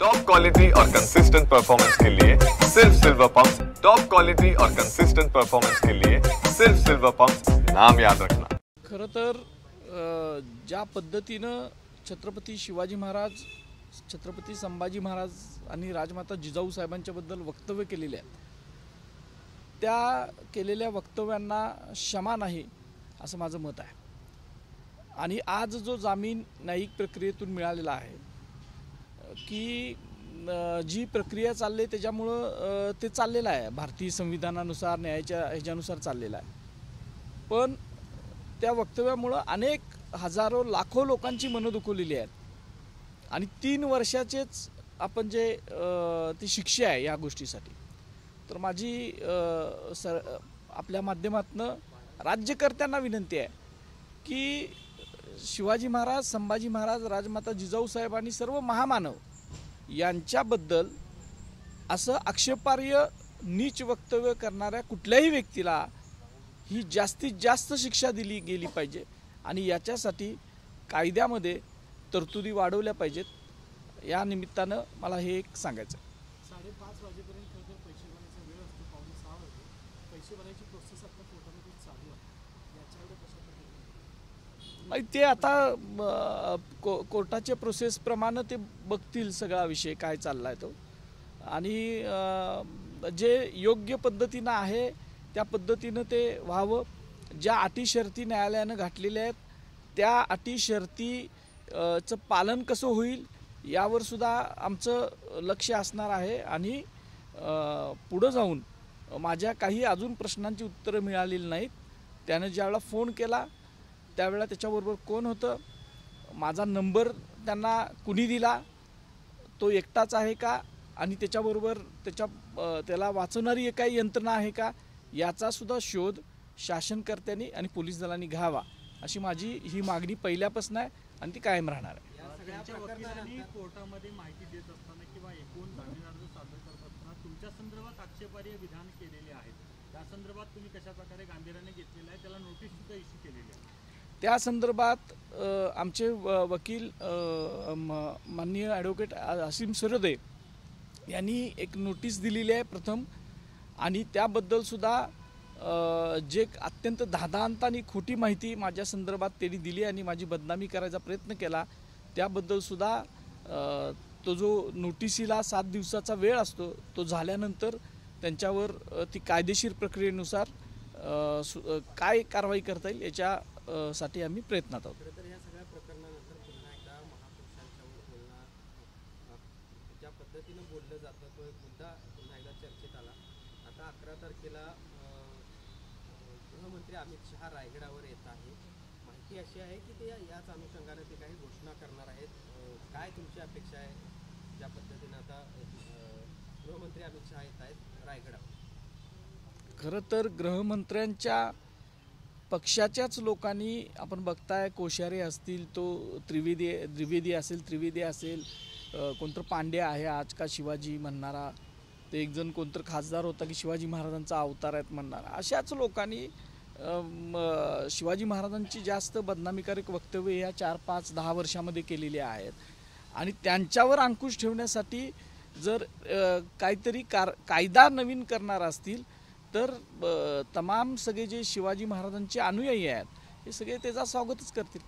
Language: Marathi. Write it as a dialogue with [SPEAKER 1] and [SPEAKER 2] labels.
[SPEAKER 1] टॉप क्वालिटी और कंसिस्टेंट परफॉर्मेंस के लिए सिर्फ सिल्वर पंप्स। टॉप क्वालिटी और कंसिस्टेंट परफॉर्मेंस के लिए सिर्फ सिल्वर पंप्स, नाम याद रखना।
[SPEAKER 2] खरं तर ज्या पद्धतीनं छत्रपती शिवाजी महाराज, छत्रपती संभाजी महाराज आणि राजमाता जिजाऊ साहेबांच्याबद्दल वक्तव्य केलेले आहेत, त्या केलेल्या वक्तव्यांना क्षमा नाही असं माझं मत आहे। आणि आज जो जामीन न्यायिक प्रक्रियेतून मिळालेला आहे की जी प्रक्रिया चालली त्याच्यामुळं ते चाललेलं आहे, भारतीय संविधानानुसार न्यायाच्या ह्याच्यानुसार चाललेलं आहे। पण त्या वक्तव्यामुळं अनेक हजारो लाखो लोकांची मनं दुखवलेली आहेत आणि 3 वर्षाचेच आपण जे ती शिक्षा आहे या गोष्टीसाठी। तर माझी आपल्या माध्यमातून राज्यकर्त्यांना विनंती आहे की शिवाजी महाराज, संभाजी महाराज, राजमाता जिजाऊ साहेब आणि सर्व महामानव यांच्याबद्दल असं आक्षेपार्ह नीच वक्तव्य करणाऱ्या कुठल्याही व्यक्तीला ही जास्तीत जास्त शिक्षा दिली गेली पाहिजे आणि याच्यासाठी कायद्यामध्ये तरतुदी वाढवल्या पाहिजेत। या निमित्तानं मला हे एक सांगायचं आहे।
[SPEAKER 3] 5:30 वाजेपर्यंत खरं पैसे भरण्याचा वेळ असतो, 5:45 वाजता पैसे भरायची प्रोसेस आता कोर्टामध्ये चालू आहे, याच्यावर कशा प्रकारे
[SPEAKER 2] नाही ते आता कोर्टाच्या प्रोसेसप्रमाणे ते बघतील सगळा विषय काय चाललाय तो, आणि जे योग्य पद्धतीनं आहे त्या पद्धतीनं ते व्हावं। ज्या अटी शर्ती न्यायालयानं घातलेल्या आहेत त्या अटी शर्तीचं पालन कसं होईल यावर सुद्धा आमचं लक्ष असणार आहे। आणि पुढं जाऊन माझ्या काही अजून प्रश्नांची उत्तरं मिळालेली नाहीत। त्यानं ज्यावेळेला फोन केला त्यावेळेला त्याच्याबरोबर कोण होतं, माझा नंबर त्यांना कुणी दिला, तो एकटाच आहे का, आणि त्याच्याबरोबर त्याला वाचवणारी काही यंत्रणा आहे का, याचा सुद्धा शोध शासनकर्त्यांनी आणि पोलीस दलांनी घ्यावा अशी माझी ही मागणी पहिल्यापासून आहे आणि ती कायम राहणार आहे।
[SPEAKER 3] सगळ्या वकिलांनी कोर्टामध्ये माहिती देत असताना किंवा एकूण जामीन अर्ज सादर करत असताना तुमच्या संदर्भात आक्षेपार्ह विधान केलेले आहेत, त्या संदर्भात तुम्ही कशा प्रकारे गांभीर्याने घेतलेलं आहे, त्याला नोटीस सुद्धा इश्यू केलेली आहे?
[SPEAKER 2] त्या संदर्भात आमचे वकील माननीय ॲडव्होकेट असीम सरोदे यांनी एक नोटीस दिलेली आहे प्रथम, आणि त्याबद्दल सुद्धा जे अत्यंत धादांत आणि खोटी माहिती माझ्या संदर्भात त्यांनी दिली आणि माझी बदनामी करायचा प्रयत्न केला त्याबद्दल सुद्धा तो जो नोटिसीला 7 दिवसाचा वेळ असतो तो झाल्यानंतर त्यांच्यावर ती कायदेशीर प्रक्रियेनुसार काय कारवाई करता येईल याच्यासाठी आम्ही प्रयत्नात आहोत।
[SPEAKER 4] खरं तर या सगळ्या प्रकरणानंतर पुन्हा एकदा महापुरुषांच्यावर बोलणं, ज्या पद्धतीनं बोललं जातं तो एक मुद्दा पुन्हा एकदा चर्चेत आला। आता 11 तारखेला गृहमंत्री अमित शहा रायगडावर येत आहे, माहिती अशी आहे की ते याच अनुषंगाने ते काही घोषणा करणार आहेत। काय तुमची अपेक्षा आहे ज्या पद्धतीनं आता गृहमंत्री अमित शहा येत आहेत रायगडावर?
[SPEAKER 2] खरं तर गृहमंत्र्यांच्या पक्षाच्याच लोकांनी, आपण बघताय कोश्यारी असतील, तो द्विवेदी असेल, कोणतं पांडे आहे आज का शिवाजी म्हणणारा, ते एक जण कोणतं खासदार होता की शिवाजी महाराजांचा अवतार आहेत म्हणणारा, अशाच लोकांनी शिवाजी महाराजांची जास्त बदनामीकारक वक्तव्य या 4, 5, 10 वर्षामध्ये केलेली आहेत। आणि त्यांच्यावर अंकुश ठेवण्यासाठी जर काहीतरी कायदा नवीन करणार असतील तर तमाम सगळे जे शिवाजी महाराजांचे अनुयायी आहेत हे सगळे त्याचा स्वागतच करतील।